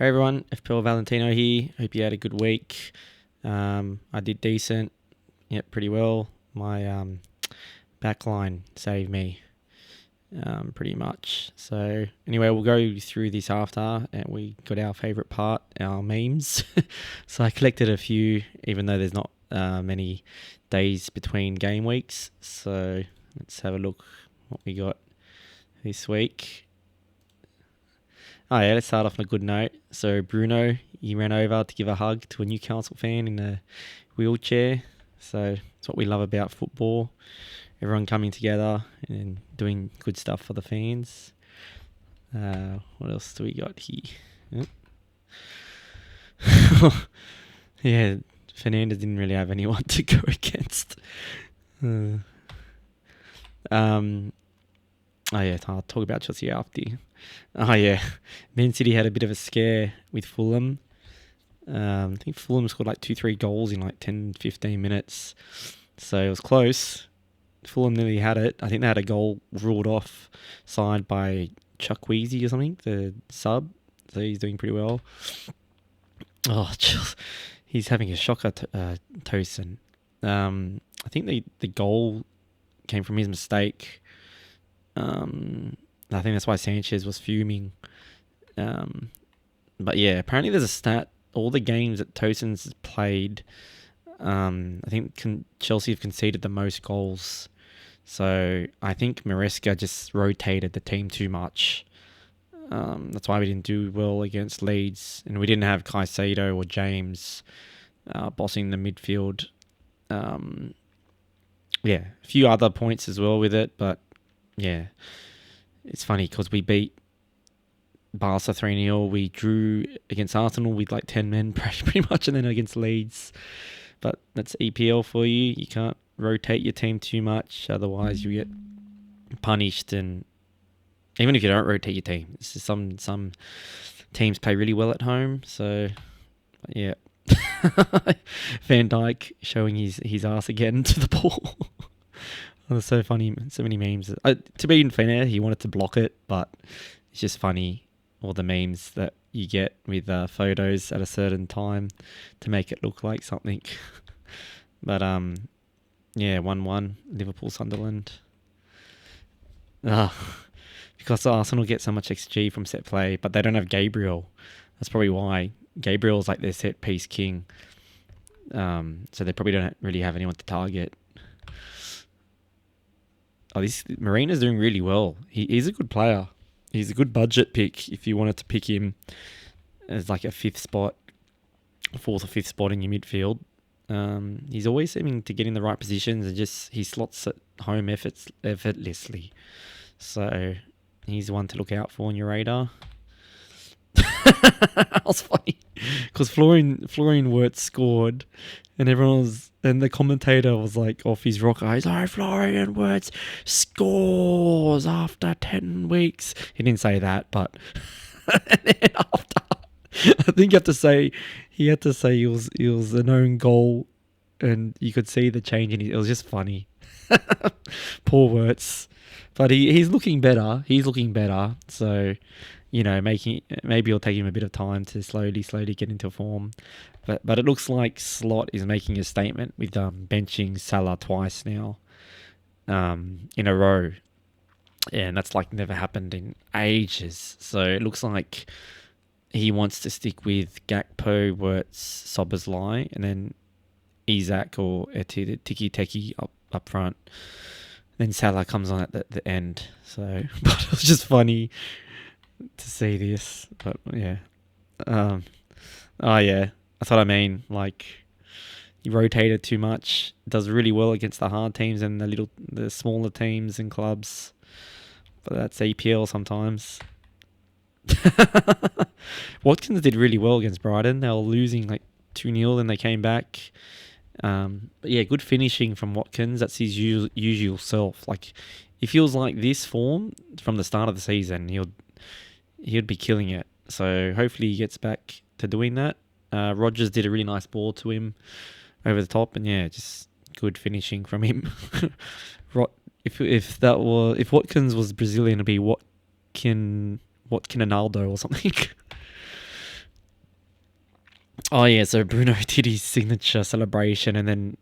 Hey everyone, FPL Valentino here. Hope you had a good week. I did decent. Yep, pretty well. My backline saved me pretty much. So anyway, we'll go through this after, and we got our favourite part, our memes. So I collected a few, even though there's not many days between game weeks. So let's have a look what we got this week. Oh yeah, let's start off on a good note. So Bruno, he ran over to give a hug to a Newcastle fan in a wheelchair. So it's what we love about football. Everyone coming together and doing good stuff for the fans. What else do we got here? Yeah, Fernandez didn't really have anyone to go against. Oh yeah, I'll talk about Chelsea after. Oh yeah, Man City had a bit of a scare with Fulham. I think Fulham scored like 2-3 goals in like 10-15 minutes. So it was close. Fulham nearly had it. I think they had a goal ruled off, signed by Chuck Weezy or something, the sub. So he's doing pretty well. Oh, he's having a shocker, Tosin. I think the goal came from his mistake. I think that's why Sanchez was fuming. But yeah, apparently there's a stat. All the games that Tosin's played, I think Chelsea have conceded the most goals. So I think Maresca just rotated the team too much. That's why we didn't do well against Leeds. And we didn't have Caicedo or James bossing the midfield. Yeah, a few other points as well with it. But yeah, it's funny because we beat Barca 3-0. We drew against Arsenal with like 10 men pretty much, and then against Leeds. But that's EPL for you. You can't rotate your team too much, otherwise you get punished. And even if you don't rotate your team, this is some teams play really well at home. So yeah, Van Dijk showing his ass again to the ball. Oh, that's so funny. So many memes. To be fair, he wanted to block it, but it's just funny. All the memes that you get with photos at a certain time to make it look like something. But yeah, 1-1 Liverpool Sunderland. Because Arsenal get so much XG from set play, but they don't have Gabriel. That's probably why. Gabriel's like their set piece king. So they probably don't really have anyone to target. Oh, this Marina's doing really well. He's a good player. He's a good budget pick if you wanted to pick him as like a fourth or fifth spot in your midfield. He's always seeming to get in the right positions and just he slots at home effortlessly. So he's one to look out for on your radar. That was funny because Florian Wirtz scored, and the commentator was like off his rocker. He's like, Florian Wirtz scores after 10 weeks. He didn't say that, but and then after, I think he had to say it was an own goal, and you could see the change in it. It was just funny. Poor Wirtz, but he's looking better. So, you know, maybe it'll take him a bit of time to slowly get into form. But it looks like Slot is making a statement with benching Salah twice now in a row. And that's like never happened in ages. So it looks like he wants to stick with Gakpo, Wirtz, Szoboszlai, and then Isak or Tiki-Teki up front. Then Salah comes on at the end. So but it was just funny to see this. But yeah. Oh yeah. That's what I mean. Like, he rotated too much. Does really well against the hard teams and the smaller teams and clubs. But that's EPL sometimes. Watkins did really well against Brighton. They were losing like 2-0, then they came back. But yeah, good finishing from Watkins. That's his usual self. Like, if he was like this form from the start of the season, he'd be killing it. So hopefully he gets back to doing that. Rodgers did a really nice ball to him over the top, and yeah, just good finishing from him. If Watkins was Brazilian, it'd be Watkin Ronaldo or something. Oh yeah, so Bruno did his signature celebration, and then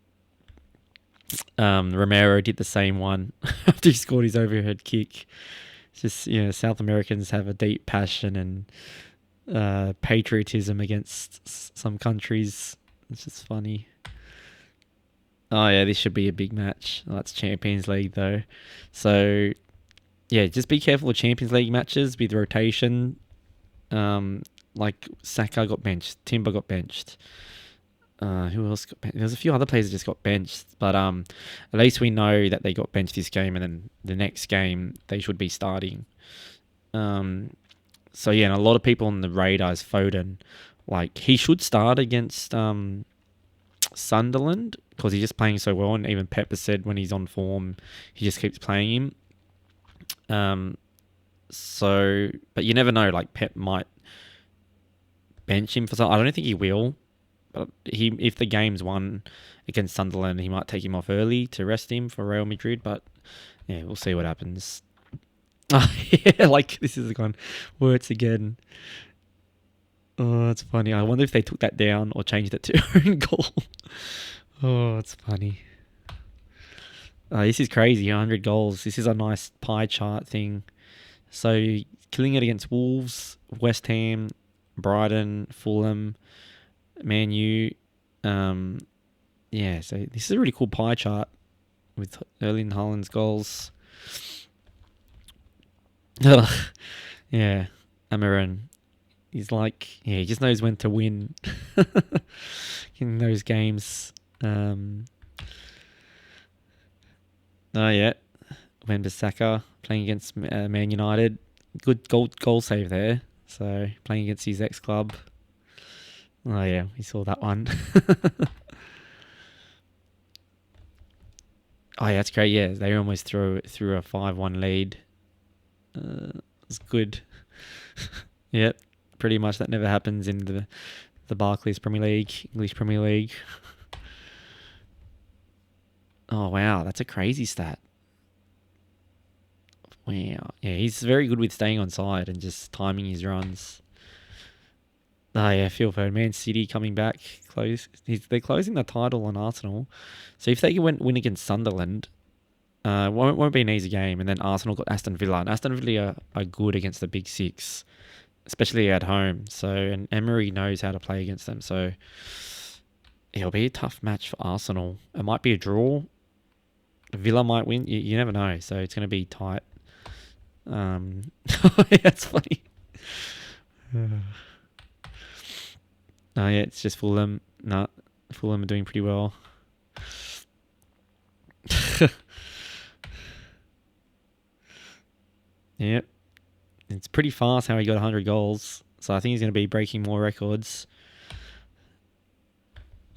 Romero did the same one after he scored his overhead kick. It's just, South Americans have a deep passion and patriotism against some countries. It's just funny. Oh yeah, this should be a big match. Oh, that's Champions League though, so yeah, just be careful with Champions League matches with rotation. Like Saka got benched, Timber got benched. Who else got benched? There's a few other players that just got benched, but at least we know that they got benched this game, and then the next game they should be starting. So yeah, and a lot of people on the radar is Foden. Like he should start against Sunderland because he's just playing so well, and even Pep has said when he's on form, he just keeps playing him. So, but you never know. Like Pep might bench him for something. I don't think he will. But if the game's won against Sunderland, he might take him off early to rest him for Real Madrid. But yeah, we'll see what happens. Yeah, like this is the one where it's again. Oh, that's funny. I wonder if they took that down or changed it to own goal. Oh, it's funny. This is crazy. 100 goals. This is a nice pie chart thing. So killing it against Wolves, West Ham, Brighton, Fulham, Man U. Yeah, so this is a really cool pie chart with Erling Haaland's goals. Yeah, Amarin. He's like, he just knows when to win in those games. Oh yeah, Wan-Bissaka playing against Man United. Good goal save there. So playing against his ex club. Oh yeah, we saw that one. Oh yeah, that's great. Yeah, they almost threw a 5-1 lead. It's good. Yep, pretty much that never happens in the Barclays Premier League, English Premier League. Oh wow, that's a crazy stat. Wow, yeah, he's very good with staying on side and just timing his runs. Oh yeah, Phil Foden, Man City coming back close. They're closing the title on Arsenal, so if they win against Sunderland, won't be an easy game. And then Arsenal got Aston Villa, and Aston Villa are good against the Big Six, especially at home. So, and Emery knows how to play against them. So it'll be a tough match for Arsenal. It might be a draw. Villa might win. You never know. So it's going to be tight. Yeah, it's funny. Oh yeah, it's just Fulham. Nah, Fulham are doing pretty well. Yep. It's pretty fast how he got 100 goals. So I think he's going to be breaking more records.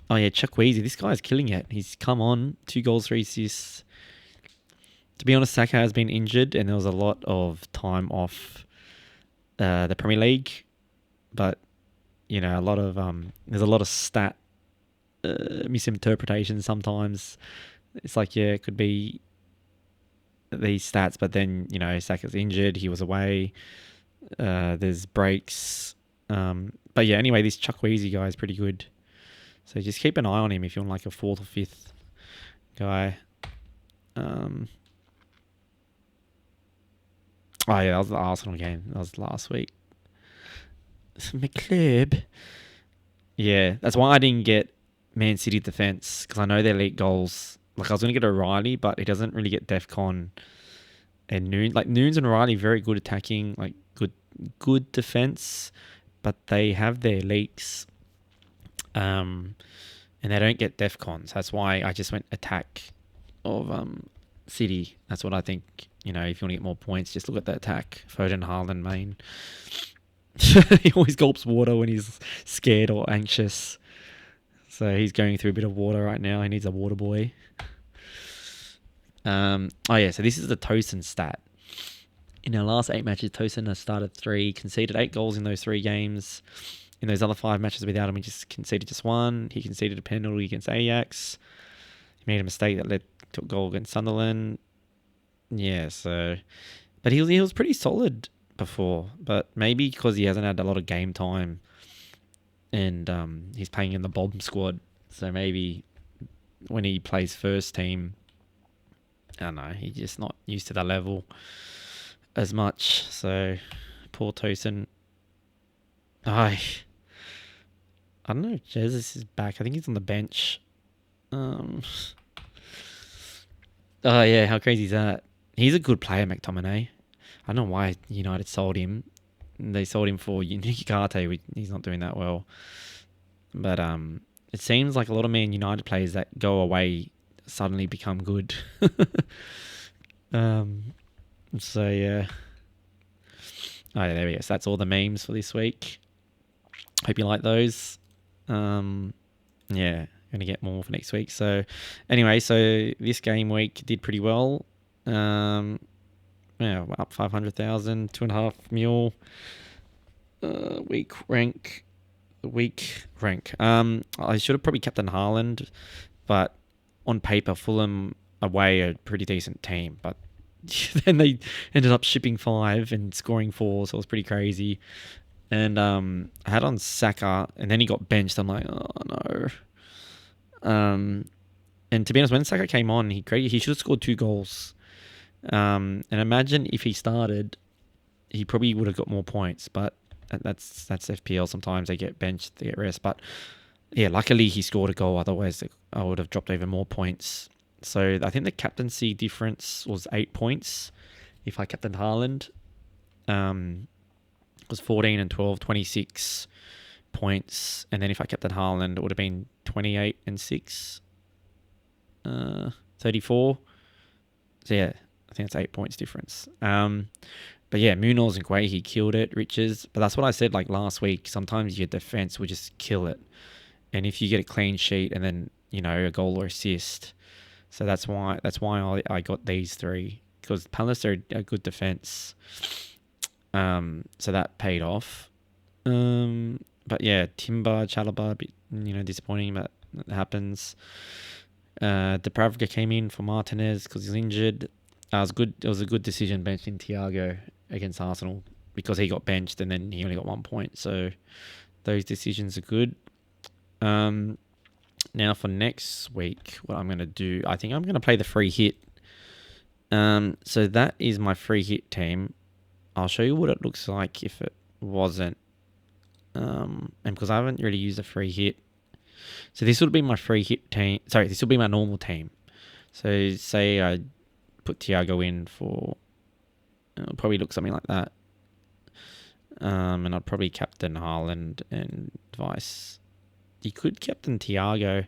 Oh yeah, Chukwueze. This guy's killing it. He's come on. 2 goals, 3 assists. To be honest, Saka has been injured and there was a lot of time off the Premier League. But, there's a lot of stat misinterpretations sometimes. It's like, yeah, it could be these stats, but then, Saka's injured. He was away. There's breaks. But yeah, anyway, this Chukwueze guy is pretty good. So just keep an eye on him if you want like a 4th or 5th guy. Oh yeah, that was the Arsenal game. That was last week. McClub. Yeah, that's why I didn't get Man City defense, because I know they leak goals. Like I was gonna get O'Reilly, but he doesn't really get DEFCON and Noon. Like Noons and O'Reilly very good attacking, like good defense, but they have their leaks. And they don't get DEFCON. So that's why I just went attack of City. That's what I think. If you want to get more points, just look at the attack. Foden, Haaland, main. He always gulps water when he's scared or anxious. So he's going through a bit of water right now. He needs a water boy. Oh yeah, so this is the Tosin stat. In our last 8 matches, Tosin has started 3, conceded 8 goals in those 3 games. In those other 5 matches without him, he just conceded just 1. He conceded a penalty against Ajax. He made a mistake that led to a goal against Sunderland. Yeah, so... But he was pretty solid before. But maybe because he hasn't had a lot of game time, and he's playing in the bomb squad. So maybe when he plays first team, I don't know, he's just not used to that level as much. So poor Tosin. I don't know if Jesus is back. I think he's on the bench. Oh yeah, how crazy is that? He's a good player, McTominay. I don't know why United sold him. They sold him for Newcastle. He's not doing that well. But it seems like a lot of Man United players that go away suddenly become good. So yeah. Oh, yeah, there we go. So that's all the memes for this week. Hope you like those. Yeah, gonna get more for next week. So anyway, so this game week did pretty well. Yeah, we're up 500,000, 2.5 mil. Week rank. I should have probably kept in Haaland, but on paper, Fulham away a pretty decent team. But then they ended up shipping 5 and scoring 4, so it was pretty crazy. And I had on Saka, and then he got benched. I'm like, oh no. And to be honest, when Saka came on, he should have scored 2 goals. And imagine if he started, he probably would have got more points. But that's FPL. Sometimes they get benched, they get rest. But yeah, luckily he scored a goal. Otherwise, I would have dropped even more points. So I think the captaincy difference was 8 points if I captained Haaland. It was 14 and 12, 26 points. And then if I captained Haaland, it would have been 28 and 6, 34. So yeah, I think it's 8 points difference. But yeah, Munoz and Guehi killed it, Riches. But that's what I said like last week. Sometimes your defense will just kill it. And if you get a clean sheet and then, a goal or assist. So that's why I got these 3. Because Palace are a good defense. So that paid off. But yeah, Timber, Chalobah, a bit, disappointing, but it happens. Depravka came in for Martinez because he's injured. It was good. It was a good decision benching Thiago against Arsenal because he got benched and then he only got 1 point. So those decisions are good. Now for next week, what I'm going to do, I think I'm going to play the free hit. So that is my free hit team. I'll show you what it looks like if it wasn't. And because I haven't really used a free hit. So this would be my free hit team. Sorry, this will be my normal team. So say I put Thiago in for, it'll probably look something like that. And I'd probably captain Haaland and vice. You could captain Thiago.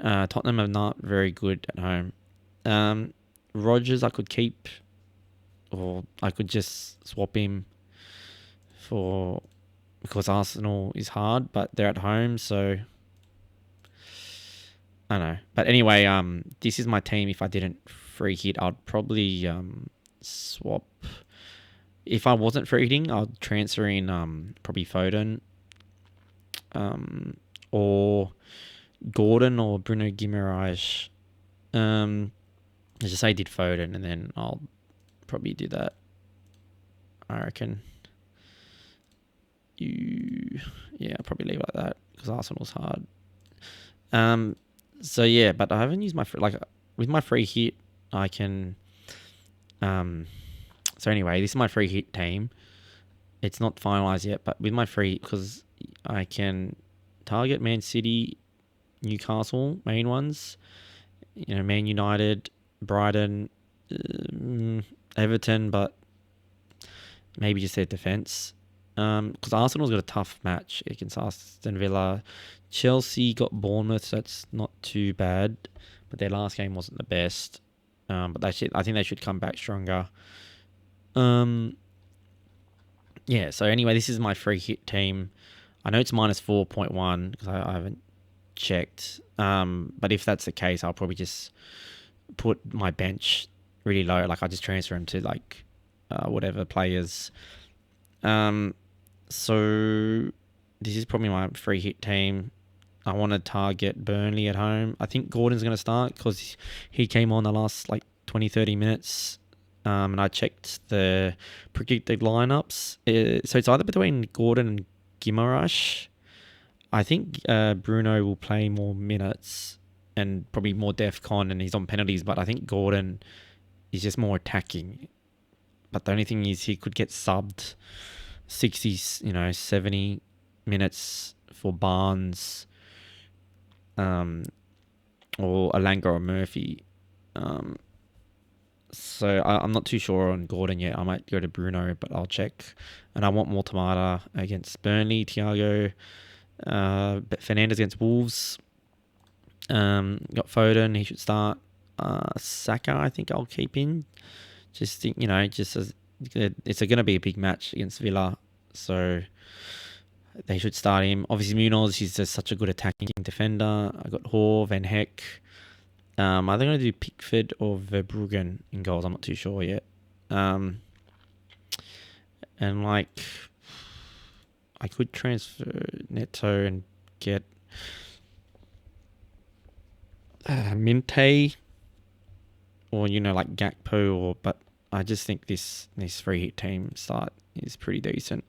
Tottenham are not very good at home. Rodgers I could keep, or I could just swap him because Arsenal is hard, but they're at home, so I don't know. But anyway, this is my team. If I didn't free hit, I'd probably swap. If I wasn't free hitting, I'd transfer in probably Foden, or Gordon or Bruno Guimaraes. Let's just say I did Foden, and then I'll probably do that. I reckon. I'll probably leave it like that because Arsenal's hard. So yeah, but I haven't used with my free hit. I can. So anyway, this is my free hit team. It's not finalized yet, but with my free, because I can target Man City, Newcastle, main ones. Man United, Brighton, Everton, but maybe just their defense. Because Arsenal's got a tough match against Aston Villa. Chelsea got Bournemouth, so that's not too bad. But their last game wasn't the best. But I think they should come back stronger. Yeah, so anyway, this is my free hit team. I know it's minus 4.1 because I haven't checked. But if that's the case, I'll probably just put my bench really low. Like, I just transfer them to whatever players. So this is probably my free hit team. I want to target Burnley at home. I think Gordon's going to start because he came on the last 20, 30 minutes. And I checked the predicted lineups. So it's either between Gordon and Guimaraes. I think Bruno will play more minutes and probably more def con, and he's on penalties. But I think Gordon is just more attacking. But the only thing is he could get subbed 60, 70 minutes for Barnes, or Alanga or Murphy. So I'm not too sure on Gordon yet. I might go to Bruno, but I'll check. And I want more Tamata against Burnley, Thiago, Fernandez against Wolves. Got Foden, he should start. Saka, I think I'll keep in. Just think, just as it's going to be a big match against Villa, so they should start him. Obviously, Munoz, he's just such a good attacking defender. I got Hoare, Van Heck. Are they going to do Pickford or Verbruggen in goals? I'm not too sure yet. And I could transfer Neto and get Minte, or like Gakpo, but I just think this free hit team start is pretty decent.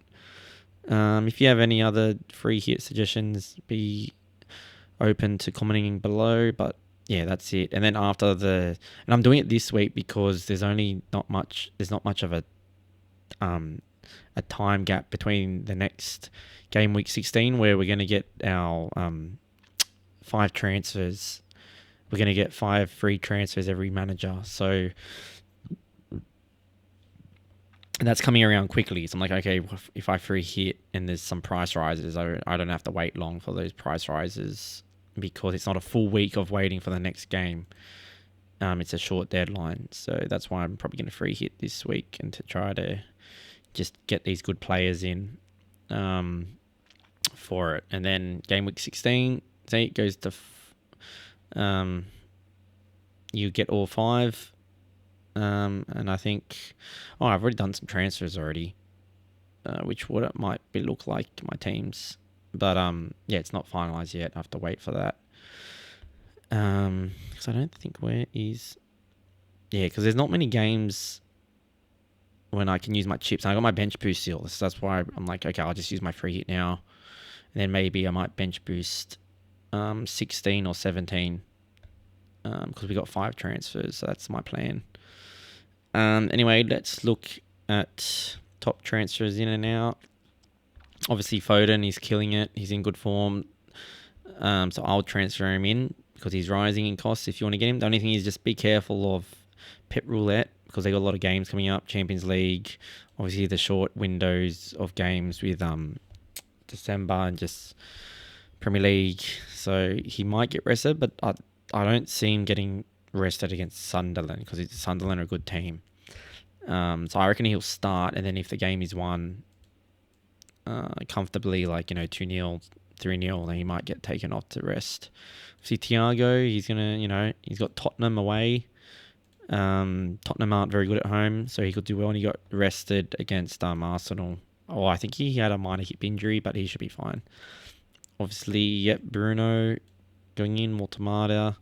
If you have any other free hit suggestions, be open to commenting below. But yeah, that's it. And then and I'm doing it this week because there's not much of a time gap between the next game week 16, where we're going to get our 5 transfers. We're going to get 5 free transfers every manager. So, and that's coming around quickly. So I'm like, okay, if I free hit and there's some price rises, I don't have to wait long for those price rises, because it's not a full week of waiting for the next game. It's a short deadline. So that's why I'm probably going to free hit this week, and to try to just get these good players in for it. And then game week 16, it goes to you get all 5. And I think, I've already done some transfers already, which what it might look like my teams. But yeah, it's not finalized yet. I have to wait for that. Because I don't think because there's not many games when I can use my chips. And I got my bench boost still, so that's why I'm like, okay, I'll just use my free hit now, and then maybe I might bench boost 16 or 17, because we got 5 transfers, so that's my plan. Anyway, let's look at top transfers in and out. Obviously, Foden, he's killing it. He's in good form. So I'll transfer him in because he's rising in cost if you want to get him. The only thing is just be careful of Pep Roulette, because they got a lot of games coming up. Champions League, obviously the short windows of games with December and just Premier League. So he might get rested, but I don't see him getting rested against Sunderland, because Sunderland are a good team. So I reckon he'll start, and then if the game is won comfortably, like 2-0, 3-0, then he might get taken off to rest. See Thiago, he's gonna, he's got Tottenham away. Tottenham aren't very good at home, so he could do well, and he got rested against Arsenal. I think he had a minor hip injury, but he should be fine. Obviously, Bruno going in, more Tamata,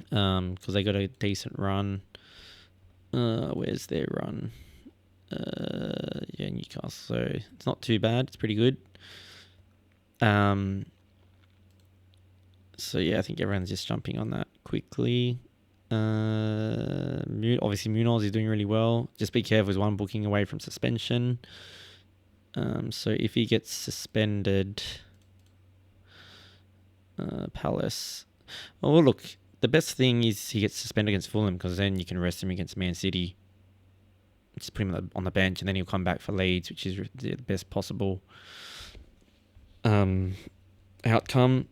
because they got a decent run. Where's their run? Newcastle. So it's not too bad. It's pretty good. So yeah, I think everyone's just jumping on that quickly. Obviously Munoz is doing really well. Just be careful, he's one booking away from suspension. So if he gets suspended, Palace. Oh look, the best thing is he gets suspended against Fulham, because then you can rest him against Man City. Just put him on the bench, and then he'll come back for Leeds, which is the best possible outcome.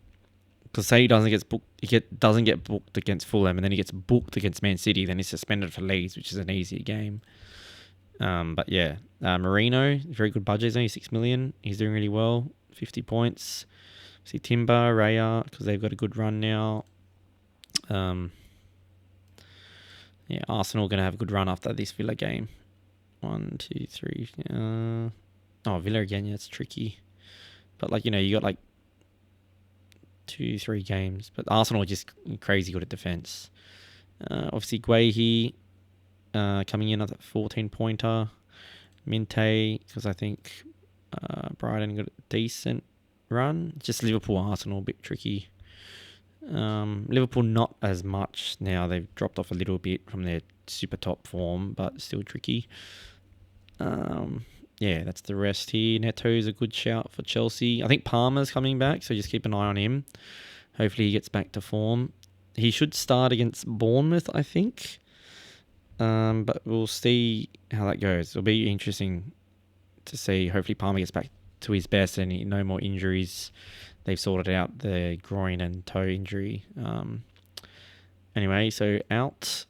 Because say he doesn't get booked against Fulham, and then he gets booked against Man City, then he's suspended for Leeds, which is an easier game. But yeah, Marino, very good budget. He's only 6 million. He's doing really well, 50 points. See Timber, Raya, because they've got a good run now. Arsenal going to have a good run after this Villa game. 1, 2, 3. Villa again, it's tricky. But you got 2, 3 games. But Arsenal are just crazy good at defence. Obviously, Guehi coming in at a 14-pointer. Minte, because I think Brighton got a decent run. Just Liverpool, Arsenal, a bit tricky. Liverpool not as much now. They've dropped off a little bit from their super top form, but still tricky. Yeah, that's the rest here. Neto's a good shout for Chelsea. I think Palmer's coming back, so just keep an eye on him. Hopefully he gets back to form. He should start against Bournemouth, I think. But we'll see how that goes. It'll be interesting to see. Hopefully Palmer gets back to his best and no more injuries. They've sorted out the groin and toe injury. Anyway, so out.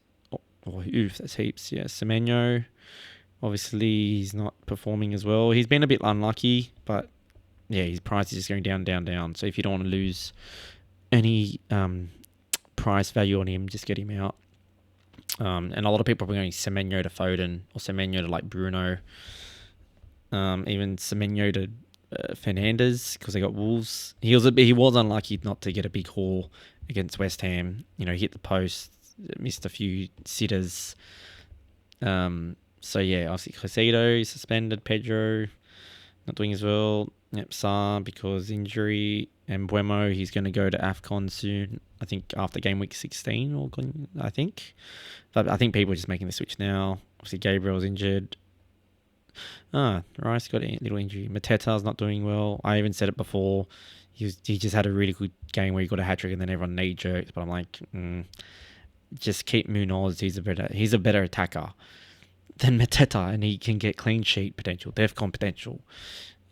Oof, that's heaps. Yeah, Semenyo. Obviously, he's not performing as well. He's been a bit unlucky, but yeah, his price is just going down, down, down. So if you don't want to lose any price value on him, just get him out. And a lot of people are going Semenyo to Foden or Semenyo to like Bruno. Even Semenyo to Fernandes because they got Wolves. He was unlucky not to get a big haul against West Ham. You know, he hit the post, missed a few sitters. So yeah, obviously Caicedo suspended, Pedro not doing as well. Yep, Sarr because injury, and Buemo he's going to go to AFCON soon. I think after Gameweek 16 I think. But I think people are just making the switch now. Obviously Gabriel's injured. Rice got a little injury. Mateta's not doing well. I even said it before. He just had a really good game where he got a hat trick and then everyone knee jerked. But I'm like, just keep Munoz. He's a better attacker than Mateta, and he can get clean sheet potential, DEFCON potential.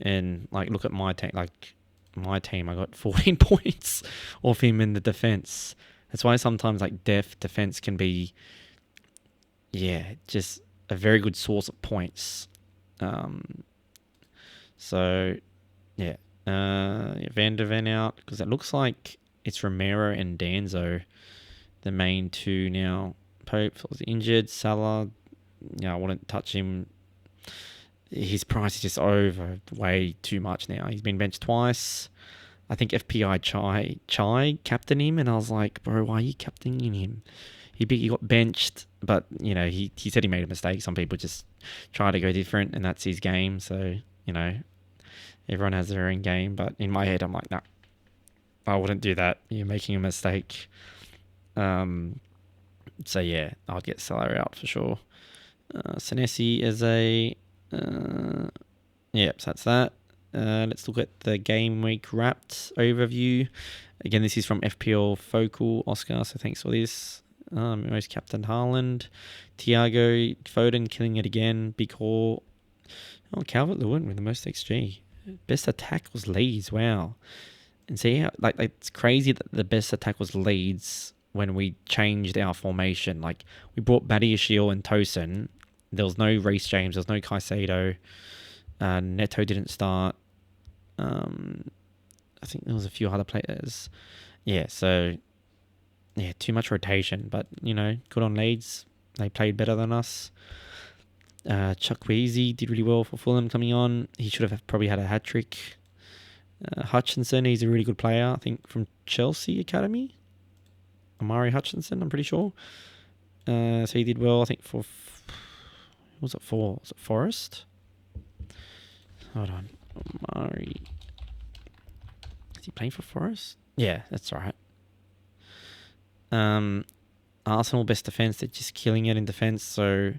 And like, look at my team. Like my team, I got 14 points off him in the defense. That's why sometimes like defense can be, just a very good source of points. So yeah, Van der Ven out because it looks like it's Romero and Danzo, the main two now. Pope was injured. Salah, I wouldn't touch him. His price is just over way too much now. He's been benched twice. I think FPI Chai captained him, and I was like, bro, why are you captaining him? He got benched, but he said he made a mistake. Some people just try to go different, and that's his game. So everyone has their own game. But in my head, I'm like, nah, I wouldn't do that. You're making a mistake. So yeah, I'll get Salah out for sure. Senesi is a so that's that. Let's look at the game week wrapped overview. Again, this is from FPL Focal Oscar, so thanks for this. Most captain Haaland, Thiago, Foden killing it again. Big haul. Calvert-Lewin with the most XG. Best attack was Leeds. Wow. And see how it's crazy that the best attack was Leeds when we changed our formation. Like we brought Badiashile and Tosin. There was no Reece James. There was no Caicedo. Neto didn't start. I think there was a few other players. Yeah, so too much rotation. But good on Leeds. They played better than us. Chukwueze did really well for Fulham coming on. He should have probably had a hat trick. Hutchinson, he's a really good player. I think from Chelsea Academy. Amari Hutchinson, I'm pretty sure. So he did well. I think for was it Forest? Hold on. Amari. Is he playing for Forest? Yeah, that's right. Arsenal best defense. They're just killing it in defense. So,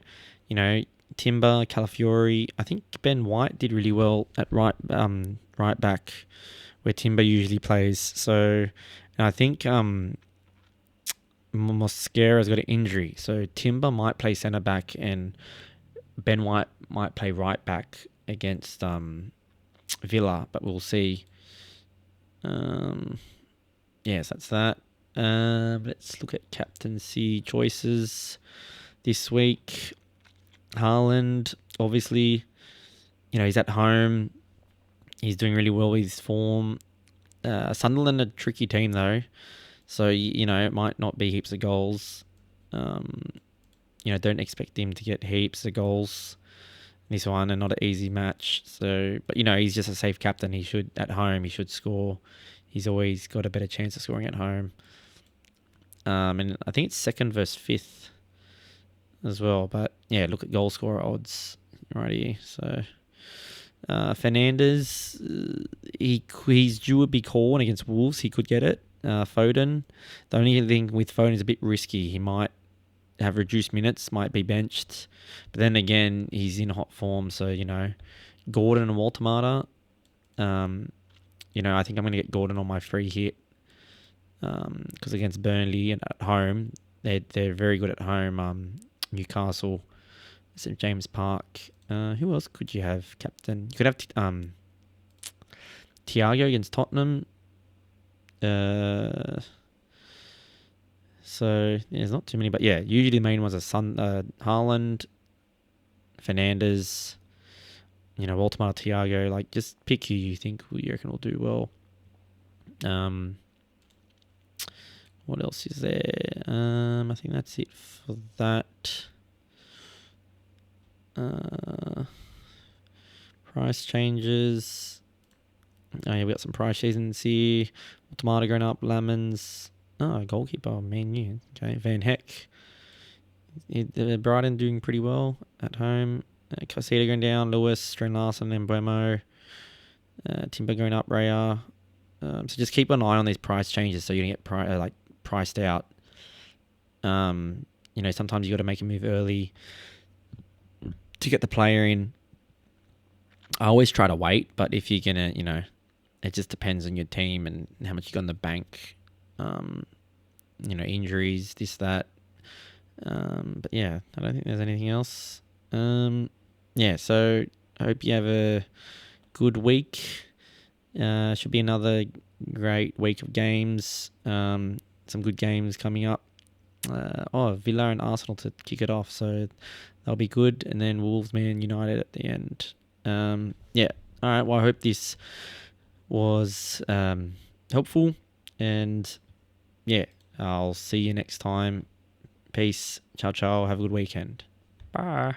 Timber, Calafiori. I think Ben White did really well at right back, where Timber usually plays. So, and I think Mosquera's got an injury. So Timber might play centre back and Ben White might play right back against Villa, but we'll see. Yes, that's that. Let's look at captaincy choices this week. Haaland, obviously, he's at home. He's doing really well with his form. Sunderland, a tricky team though. So, it might not be heaps of goals. Don't expect him to get heaps of goals this one, and not an easy match. So, but he's just a safe captain. He should score. He's always got a better chance of scoring at home. And I think it's second versus fifth as well. But yeah, look at goal scorer odds right here. So, Fernandez, he's due a big call, and against Wolves he could get it. Foden, the only thing with Foden is a bit risky. He might have reduced minutes, might be benched, but then again he's in hot form, so Gordon and Walter. I think I'm going to get Gordon on my free hit because against Burnley and at home, they're very good at home. Newcastle, St James Park. Who else could you have, captain? You could have Thiago against Tottenham. So there's not too many, but yeah, usually the main ones are Haaland, Fernandez, Walter, Thiago. Like, just pick who you think you reckon will do well. What else is there? I think that's it for that. Price changes. Oh yeah, we got some price seasons here. Tomato going up, Lemons. Oh, goalkeeper, Man U. Okay, Van Heck. Brighton doing pretty well at home. Caseta going down, Lewis, Strand Larson, and Buemo. Timber going up, Raya. So just keep an eye on these price changes so you don't get priced out. Sometimes you got to make a move early to get the player in. I always try to wait, but if you're gonna, it just depends on your team and how much you got in the bank. Injuries, this, that. But yeah, I don't think there's anything else. So I hope you have a good week. Should be another great week of games. Some good games coming up. Villa and Arsenal to kick it off, so that'll be good. And then Wolves, Man United at the end. All right. Well, I hope this was helpful, and I'll see you next time. Peace. Ciao, ciao. Have a good weekend. Bye.